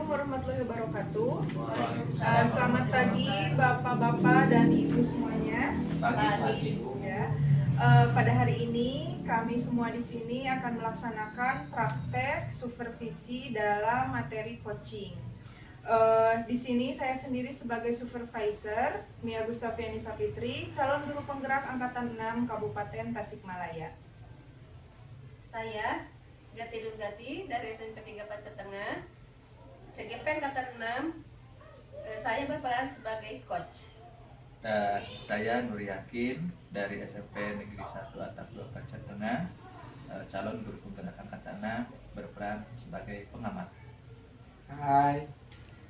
warahmatullahi wabarakatuh. Selamat pagi Bapak-bapak dan Ibu semuanya. Pagi. Ya. Pada hari ini kami semua di sini akan melaksanakan praktek supervisi dalam materi coaching. Di sini saya sendiri sebagai supervisor, Mia Gustaviani Sapitri, calon guru penggerak angkatan 6 Kabupaten Tasikmalaya. Saya Gati Durgati dari SMP 3 Pacetengah, CGP angkatan 6. Saya berperan sebagai coach. Dan saya Nur Yakin dari SMP Negeri 1 Atap 2 Pacetengah, calon guru penggerak angkatan 6, berperan sebagai pengamat. Hai,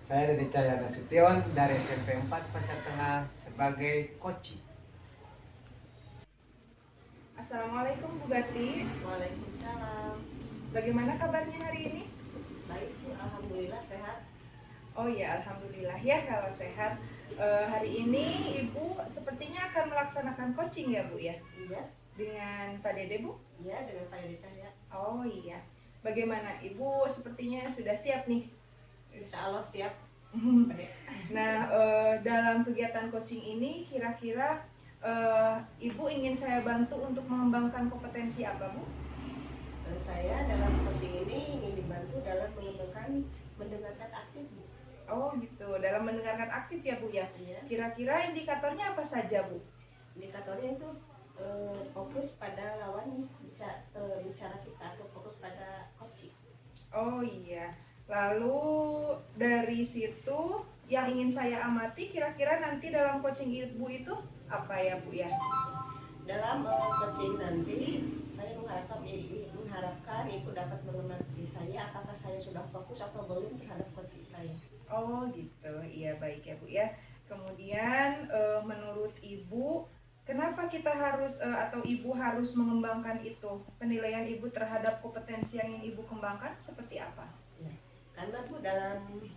saya Dede Cahaya Nasution dari SMP 4 Pacetengah sebagai coach. Assalamualaikum Bu Gati. Waalaikumsalam. Bagaimana kabarnya hari ini? Baik Bu, alhamdulillah sehat. Oh ya, alhamdulillah ya kalau sehat. Hari ini Ibu sepertinya akan melaksanakan coaching ya Bu ya? Iya, Dengan Pak Dede Bu? iya dengan Pak Dede Cahaya. Oh iya. Bagaimana Ibu sepertinya sudah siap nih? Insya Allah siap. Nah, dalam kegiatan coaching ini kira-kira Ibu ingin saya bantu untuk mengembangkan kompetensi apa Bu? Saya dalam coaching ini ingin dibantu dalam mendengarkan aktif Bu. Oh gitu, dalam mendengarkan aktif ya Bu ya? Iya. Kira-kira indikatornya apa saja Bu? Indikatornya itu fokus pada lawan bicara kita atau fokus pada coaching. Oh iya. Lalu dari situ yang ingin saya amati kira-kira nanti dalam coaching Ibu itu apa ya Bu ya? Dalam coaching nanti saya mengharapkan Ibu dapat mengerti saya apakah saya sudah fokus atau belum terhadap coaching saya. Oh gitu, iya baik ya Bu ya. Kemudian menurut Ibu, kenapa kita harus atau Ibu harus mengembangkan itu? Penilaian Ibu terhadap kompetensi yang ingin Ibu kembangkan seperti apa? Ya, karena Bu dalam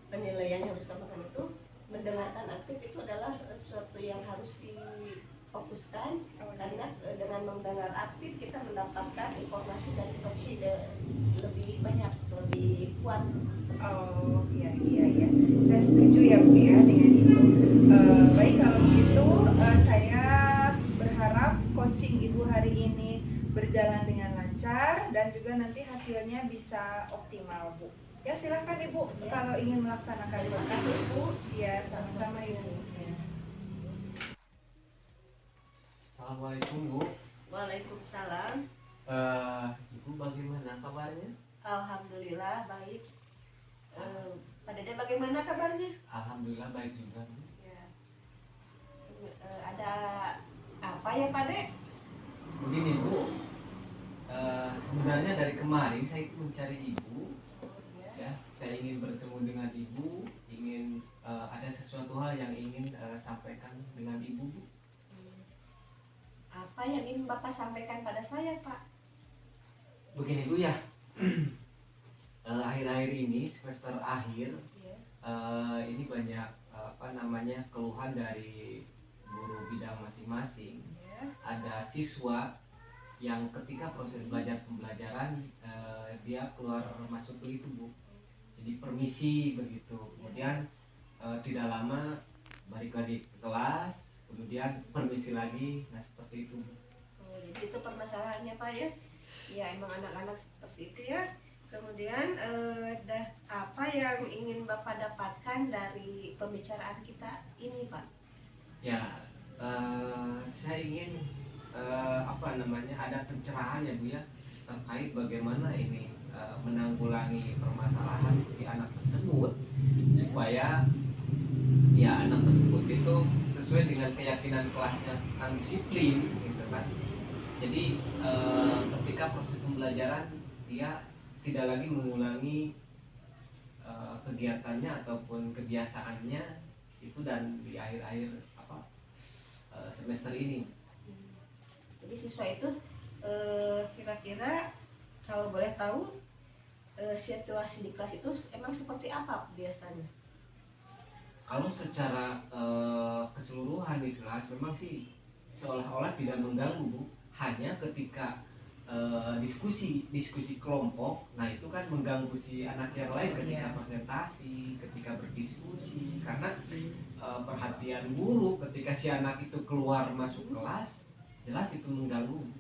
penilaian yang harus dikembangkan itu mendengarkan aktif itu adalah sesuatu yang harus difokuskan karena dengan mendengar aktif kita mendapatkan informasi dari coaching lebih banyak, lebih kuat. Oh iya. Saya setuju ya Bu ya dengan itu. Baik kalau begitu saya berharap coaching Ibu hari ini berjalan dengan lancar dan juga nanti hasilnya bisa optimal Bu. Ya silakan Ibu kalau ingin melaksanakan coaching Ibu. Ya sama-sama Ibu. Assalamualaikum Bu. Waalaikumsalam. Ibu bagaimana kabarnya? Alhamdulillah baik. Pak Dede bagaimana kabarnya? Alhamdulillah baik juga Bu. Ya. Ada apa ya Pak Dede? Begini Bu, sebenarnya dari kemarin saya mencari Ibu. Ya, saya ingin bertemu dengan Ibu, ingin ada sesuatu hal yang ingin sampaikan dengan Ibu Bu. Apa yang ingin Bapak sampaikan pada saya Pak? Begini Bu ya, akhir-akhir ini semester akhir Ya. ini banyak keluhan dari guru bidang masing-masing. Ya. Ada siswa yang ketika proses belajar pembelajaran dia keluar masuk itu Bu. Jadi permisi begitu. Kemudian tidak lama balik lagi ke kelas, kemudian permisi lagi. Nah seperti itu Bu. Jadi itu permasalahannya Pak ya? Ya emang anak-anak seperti itu ya. Kemudian apa yang ingin Bapak dapatkan dari pembicaraan kita ini Pak? Ya, saya ingin ada pencerahan ya Bu ya terkait bagaimana ini menanggulangi permasalahan si anak tersebut supaya ya anak tersebut itu sesuai dengan keyakinan kelasnya tentang disiplin gitu kan. Jadi ketika proses pembelajaran dia tidak lagi mengulangi kegiatannya ataupun kebiasaannya itu dan di akhir-akhir semester ini. Jadi siswa itu kira-kira kalau boleh tahu situasi di kelas itu emang seperti apa biasanya? Kalau secara keseluruhan di kelas memang sih seolah-olah tidak mengganggu Bu, hanya ketika diskusi kelompok, nah itu kan mengganggu si anak yang lain ketika Iya. presentasi, ketika berdiskusi, karena perhatian guru ketika si anak itu keluar masuk kelas, jelas itu mengganggu.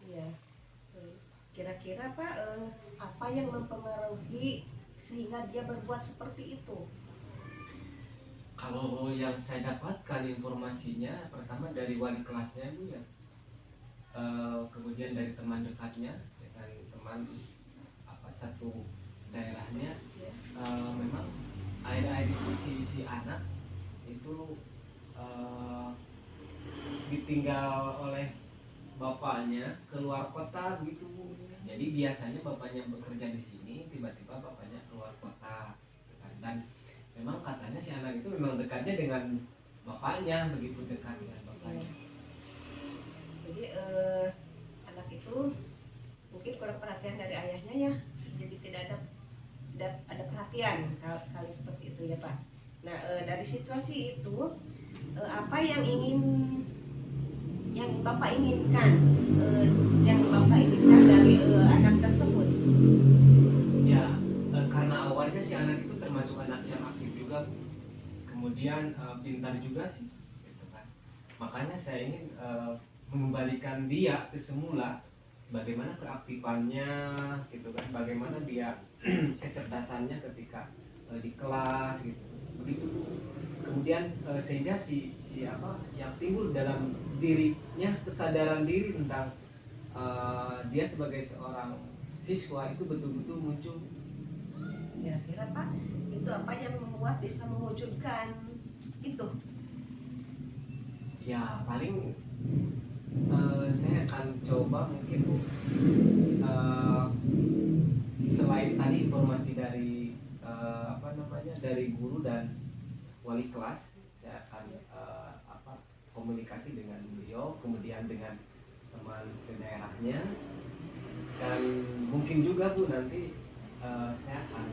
Iya. Kira-kira Pak, apa yang mempengaruhi sehingga dia berbuat seperti itu? Kalau yang saya dapatkan informasinya, pertama dari wali kelasnya Bu ya, kemudian dari teman dekatnya, dari teman satu daerahnya, Ya. memang akhir-akhir itu si anak itu ditinggal oleh bapaknya keluar kota begitu. Jadi biasanya bapaknya bekerja di sini, tiba-tiba bapaknya keluar kota, dan memang katanya si anak itu memang dekatnya dengan bapaknya, begitu dekat dengan bapaknya. Jadi anak itu mungkin kurang perhatian dari ayahnya ya, jadi tidak ada perhatian kali seperti itu ya Pak. Nah dari situasi itu apa yang Bapak inginkan, dari anak tersebut? Ya, karena awalnya si anak itu termasuk anak yang aktif juga, kemudian pintar juga sih, gitu kan. Makanya saya ingin mengembalikan dia ke semula, bagaimana keaktifannya, gitu kan, bagaimana dia kecerdasannya ketika di kelas, gitu. Begitu. Kemudian sehingga si yang timbul dalam dirinya kesadaran diri tentang dia sebagai seorang siswa itu betul-betul muncul. Kira-kira Pak, itu apa yang membuat bisa mewujudkan itu? Ya paling saya akan coba mungkin Bu, selain tadi informasi dari dari guru dan wali kelas, saya akan komunikasi dengan beliau, kemudian dengan teman sedaerahnya, dan mungkin juga Bu nanti saya akan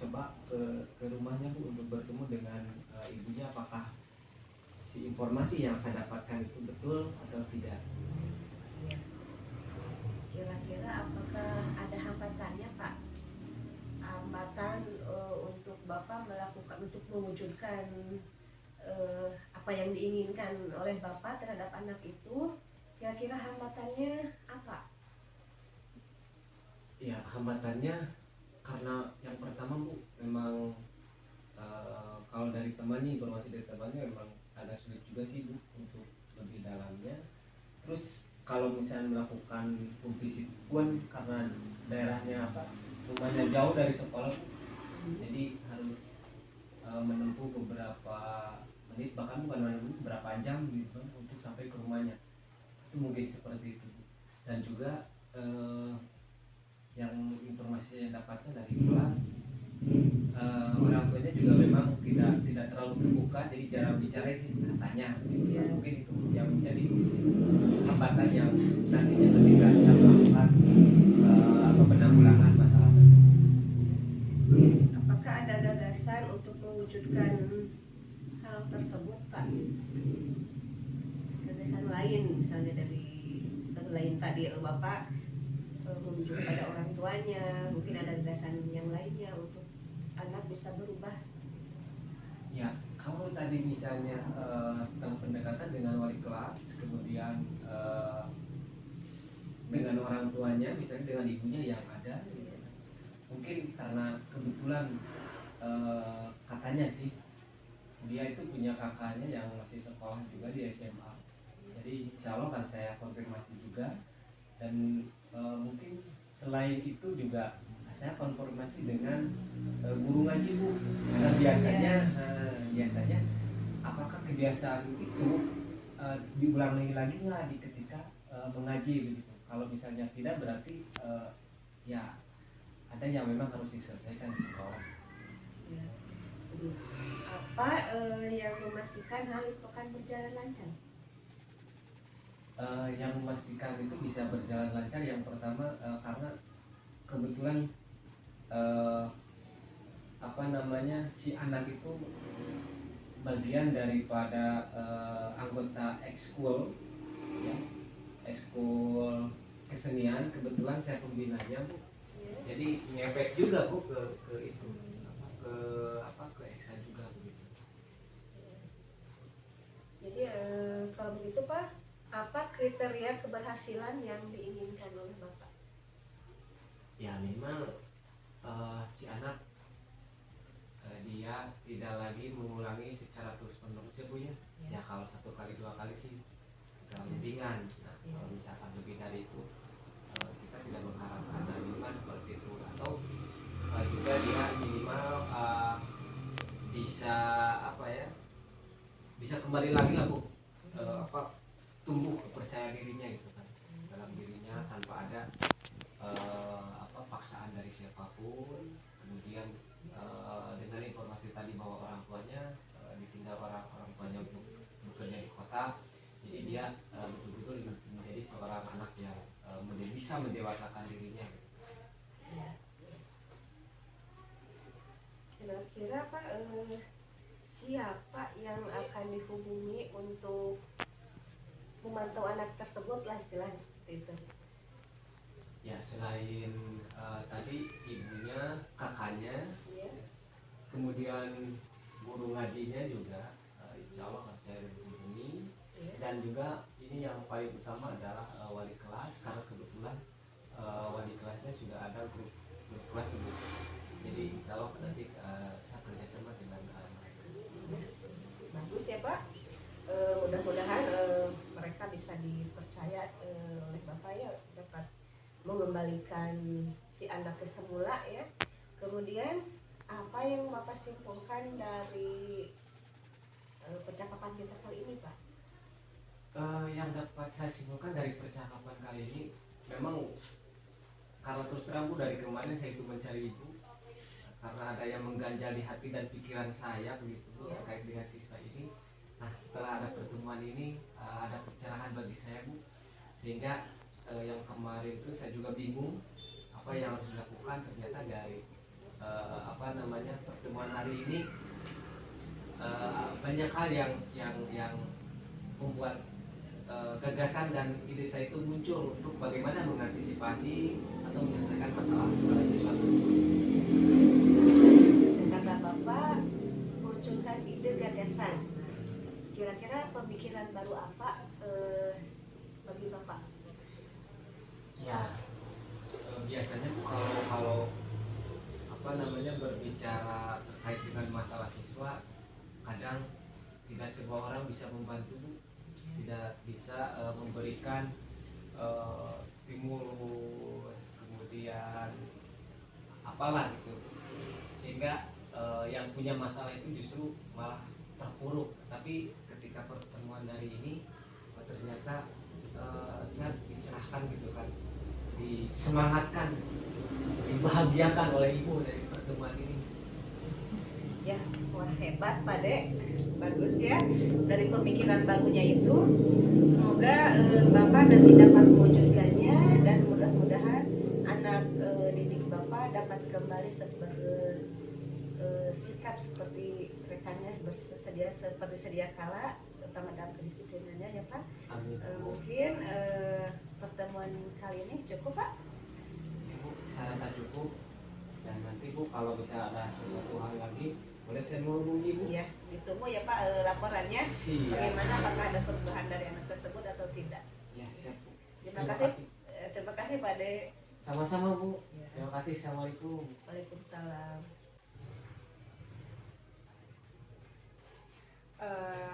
coba ke rumahnya Bu untuk bertemu dengan ibunya, apakah si informasi yang saya dapatkan itu betul atau tidak. Kira-kira apakah ada hambatannya Pak? Hambatan untuk Bapak melakukan, untuk mewujudkan apa yang diinginkan oleh Bapak terhadap anak itu, kira-kira hambatannya apa? Ya hambatannya karena yang pertama Bu, memang kalau dari temannya, informasi dari temannya memang agak sulit juga sih Bu untuk lebih dalamnya. Terus kalau misalnya melakukan visit pun karena daerahnya rumahnya jauh dari sekolah Bu, jadi harus menempuh beberapa menit, bahkan bukan menit, beberapa jam gitu kan, untuk sampai ke rumahnya. Itu mungkin seperti itu. Dan juga yang informasi yang dapatnya dari kelas, orang tuanya juga memang tidak terlalu terbuka, jadi jarang bicara sih katanya. Ya, mungkin itu yang menjadi hambatan yang nantinya ketika bisa melakukan penanggulangan masalah tersebut. Apakah ada gagasan untuk mewujudkan hal tersebut Pak? Gagasan lain misalnya dari selain tadi Bapak menuju pada orang tuanya, mungkin ada gagasan yang lainnya untuk anak bisa berubah. Ya, kalau tadi misalnya setelah pendekatan dengan wali kelas, kemudian dengan orang tuanya, misalnya dengan ibunya yang ada, mungkin karena kebetulan katanya sih dia itu punya kakaknya yang masih sekolah juga di SMA, jadi insya Allah kan saya konfirmasi juga, dan mungkin selain itu juga saya konfirmasi dengan guru ngaji Bu, karena biasanya apakah kebiasaan itu diulangi lagi nggak di ketika mengaji begitu. Kalau misalnya tidak, berarti ya ada yang memang harus diselesaikan di sekolah. Apa yang memastikan hal itu akan berjalan lancar? Yang memastikan itu bisa berjalan lancar, yang pertama karena kebetulan si anak itu bagian daripada anggota ekskul ya, ekskul kesenian, kebetulan saya pembinanya Bu. Ya. Jadi ngefek juga Bu ke itu ke Eksa juga begitu. Jadi kalau begitu Pak, apa kriteria keberhasilan yang diinginkan oleh Bapak? Ya memang si anak dia tidak lagi mengulangi secara terus menerus ya Bu ya. Ya kalau 1 kali 2 kali sih agak mendingan. Nah kalau misalkan lebih dari itu kita tidak mengharapkan minimal seperti itu, atau juga dia minimal bisa apa ya, bisa kembali lagi lah Bu, tumbuh kepercayaan dirinya gitu kan dalam dirinya tanpa ada paksaan dari siapapun. Kemudian dengan informasi tadi bahwa orang tuanya ditinggal orang tuanya untuk bekerja di kota, jadi dia betul-betul menjadi seorang anak yang bisa mendewasakan dirinya. Kira-kira Pak, siapa yang akan dihubungi untuk memantau anak tersebut lah istilahnya seperti itu? Ya selain tadi ibunya, kakaknya, Ya. kemudian guru ngajinya juga, insya Allah akan saya hubungi. Ya. Dan juga ini yang paling utama adalah wali kelas, karena kebetulan wali kelasnya sudah ada grup kelas itu. Jadi insya Allah nanti saya kerjasama dengan mereka. Bagus ya Pak. Mudah-mudahan mereka bisa dipercaya oleh Bapak ya, dapat mengembalikan si anak ke semula ya. Kemudian apa yang Bapak simpulkan dari percakapan kita kali ini Pak? Yang dapat saya simpulkan dari percakapan kali ini, memang kalau terus terang Bu, dari kemarin saya itu mencari Ibu karena ada yang mengganjal di hati dan pikiran saya begitu Bu, terkait dengan siswa ini. Nah setelah ada pertemuan ini ada pencerahan bagi saya Bu, sehingga yang kemarin itu saya juga bingung apa yang harus dilakukan. Ternyata dari pertemuan hari ini banyak hal yang membuat gagasan dan ide saya itu muncul untuk bagaimana mengantisipasi atau menyelesaikan masalah pada siswa tersebut. Kata Bapak munculkan ide gagasan. Kira-kira pemikiran baru apa bagi Bapak? Ya biasanya kalau berbicara terkait dengan masalah siswa, kadang tidak semua orang bisa membantu, tidak bisa memberikan stimulus, kemudian apalah gitu, sehingga yang punya masalah itu justru malah terpuruk. Tapi ketika pertemuan dari ini ternyata saya dicerahkan gitu kan, disemangatkan, dibahagiakan oleh Ibu dari pertemuan ini. Ya, wah hebat Pak Dek, bagus ya. Dari pemikiran barunya itu, semoga Bapak nanti dapat mewujudkannya dan mudah-mudahan anak didik Bapak dapat kembali sikap seperti rekannya bersedia seperti sedia kala, terutama dalam kedisiplinannya ya Pak. Amin. Mungkin pertemuan kali ini cukup Pak? Ibu, saya rasa cukup. Dan nanti Bu, kalau bisa ada sesuatu hal lagi, boleh saya menghubungi Bu? Iya, ditunggu ya Pak laporannya. Siap. Bagaimana, apakah ada perubahan dari anak tersebut atau tidak? Ya, siap Bu. Terima kasih. Terima kasih Pak De. Sama-sama Bu. Ya. Terima kasih. Assalamualaikum. Waalaikumsalam.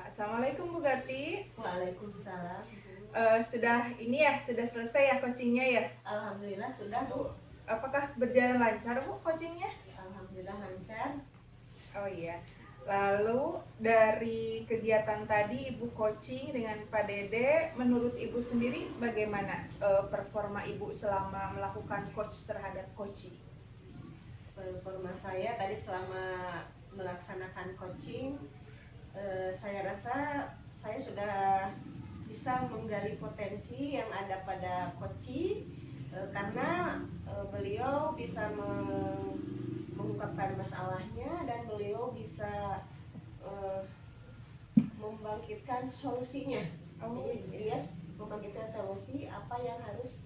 Assalamualaikum Bu Gati. Waalaikumsalam. Sudah selesai ya coachingnya ya? Alhamdulillah sudah Bu. Apakah berjalan lancar Bu coachingnya? Alhamdulillah lancar. Oh iya. Lalu dari kegiatan tadi Ibu coaching dengan Pak Dede, menurut Ibu sendiri bagaimana performa Ibu selama melakukan coach terhadap coaching? Performa saya tadi selama melaksanakan coaching, saya rasa saya sudah bisa menggali potensi yang ada pada coaching, karena beliau bisa mengungkapkan masalahnya dan beliau bisa membangkitkan solusinya. Jadi dia memberikan solusi apa yang harus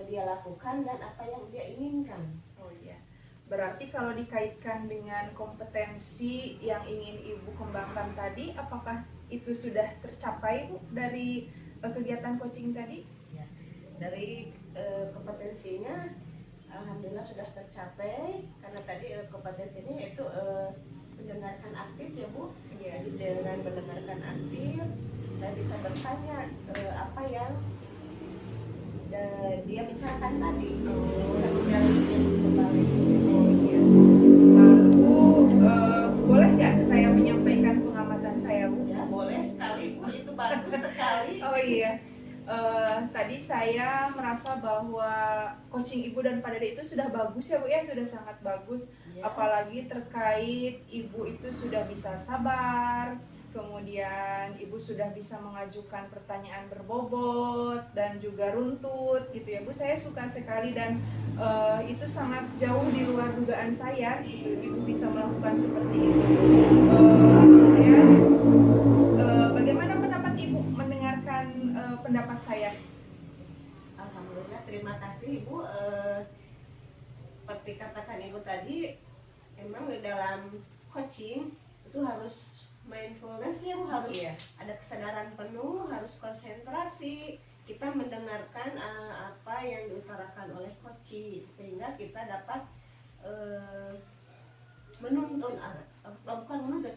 dia lakukan dan apa yang dia inginkan. Oh iya. Berarti kalau dikaitkan dengan kompetensi yang ingin Ibu kembangkan tadi, apakah itu sudah tercapai Bu dari kegiatan coaching tadi? Ya. Dari kompetensinya, alhamdulillah sudah tercapai karena tadi kompetensinya yaitu mendengarkan aktif ya Bu. Iya. Jadi dengan mendengarkan aktif, saya bisa bertanya apa yang dia bicarakan tadi. Bisa menggali kembali. Oh iya. Lalu boleh nggak saya menyampaikan pengamatan saya Bu? Ya boleh sekali Bu, itu bagus sekali. Oh iya. Tadi saya merasa bahwa coaching Ibu dan Pak Dede itu sudah bagus ya Bu ya, sudah sangat bagus. Ya. Apalagi terkait Ibu itu sudah bisa sabar, kemudian Ibu sudah bisa mengajukan pertanyaan berbobot dan juga runtut gitu ya Bu. Saya suka sekali dan itu sangat jauh di luar dugaan saya gitu. Ibu bisa melakukan seperti itu. Kemudian bagaimana pendapat Ibu mendengarkan pendapat saya? Alhamdulillah, terima kasih Ibu. Seperti katakan Ibu tadi, emang di dalam coaching itu harus mindfulness ya Bu, harus ada kesadaran penuh, harus konsentrasi. Kita mendengarkan apa yang diutarakan oleh coach sehingga kita dapat menuntun, bukan menuntun,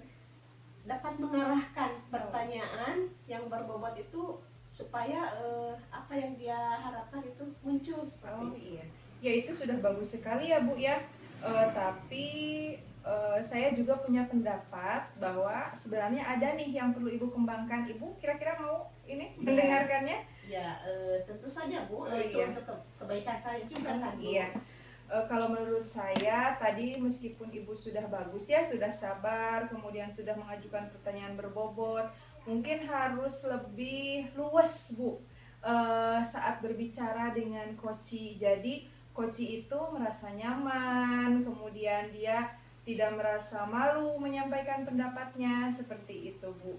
dapat mengarahkan pertanyaan yang berbobot itu supaya apa yang dia harapkan itu muncul seperti itu. Iya. Ya itu sudah bagus sekali ya Bu ya. Tapi saya juga punya pendapat bahwa sebenarnya ada nih yang perlu Ibu kembangkan. Ibu kira-kira mau ini mendengarkannya? Ya tentu saja Bu, Oh, itu iya. untuk kebaikan saya juga kan Bu. Iya. Kalau menurut saya tadi meskipun Ibu sudah bagus ya, sudah sabar, kemudian sudah mengajukan pertanyaan berbobot, mungkin harus lebih luas Bu saat berbicara dengan coach. Jadi coach itu merasa nyaman, kemudian dia tidak merasa malu menyampaikan pendapatnya, seperti itu Bu.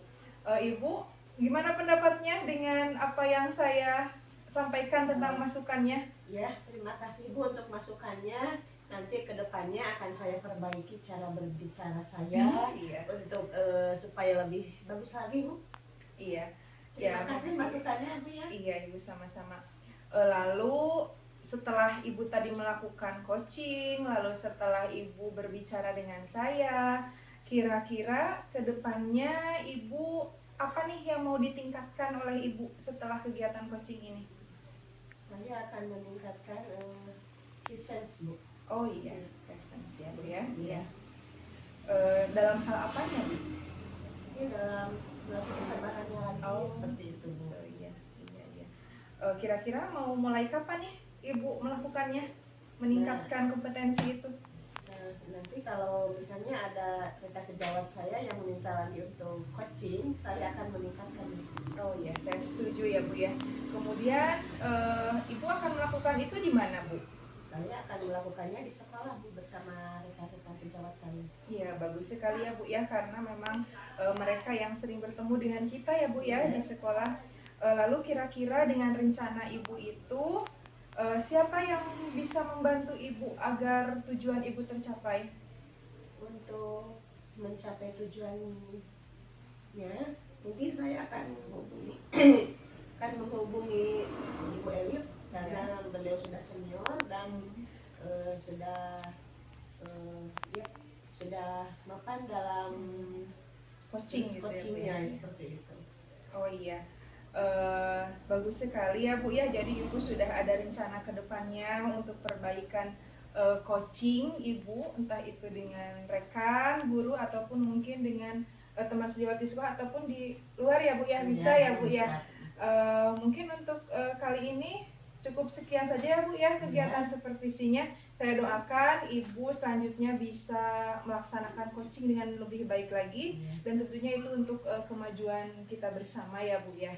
Ibu, gimana pendapatnya dengan apa yang saya sampaikan tentang masukannya? Ya, terima kasih Bu untuk masukannya. Nanti kedepannya akan saya perbaiki cara berbicara saya Iya. untuk supaya lebih bagus lagi Bu. Iya. Terima kasih masukannya Bu ya. Iya Ibu, sama-sama. Lalu setelah Ibu tadi melakukan coaching, lalu setelah Ibu berbicara dengan saya, kira-kira kedepannya Ibu apa nih yang mau ditingkatkan oleh Ibu setelah kegiatan coaching ini? Saya akan meningkatkan presence Bu. Oh iya, presence ya Bu ya. Iya. Dalam hal apanya Bu? Ini dalam melatih kesabarannya lagi seperti itu Bu. Oh iya. Kira-kira mau mulai kapan nih Ibu melakukannya, meningkatkan kompetensi itu? Nanti kalau misalnya ada cerita sejawat saya yang meminta lagi untuk coaching, saya akan meningkatkan. Oh iya, saya setuju ya Bu ya. Kemudian Ibu akan melakukan itu di mana Bu? Saya akan melakukannya di sekolah Bu bersama rekan-rekan sejawat saya. Iya, bagus sekali ya Bu ya, karena memang mereka yang sering bertemu dengan kita ya Bu ya di sekolah. Lalu kira-kira dengan rencana Ibu itu siapa yang bisa membantu Ibu agar tujuan Ibu tercapai? Untuk mencapai tujuannya, mungkin saya akan menghubungi Ibu Elit karena beliau sudah senior dan sudah mapan dalam Coaching gitu ya Bu coachingnya ya. seperti itu. Oh iya. Bagus sekali ya Bu ya, jadi Ibu sudah ada rencana ke depannya untuk perbaikan coaching Ibu, entah itu dengan rekan, guru, ataupun mungkin dengan teman sejawat di sekolah ataupun di luar ya Bu ya, bisa ya Bu ya. Mungkin untuk kali ini cukup sekian saja ya Bu ya kegiatan supervisinya. Saya doakan Ibu selanjutnya bisa melaksanakan coaching dengan lebih baik lagi, dan tentunya itu untuk kemajuan kita bersama ya Bu ya.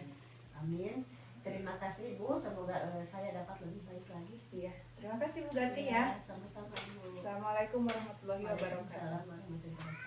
Amin. Terima kasih Bu, semoga saya dapat lebih baik lagi. Iya, terima kasih Bu Gati ya. Sama-sama Bu. Assalamualaikum warahmatullahi wabarakatuh. Waalaikumsalam warahmatullahi wabarakatuh.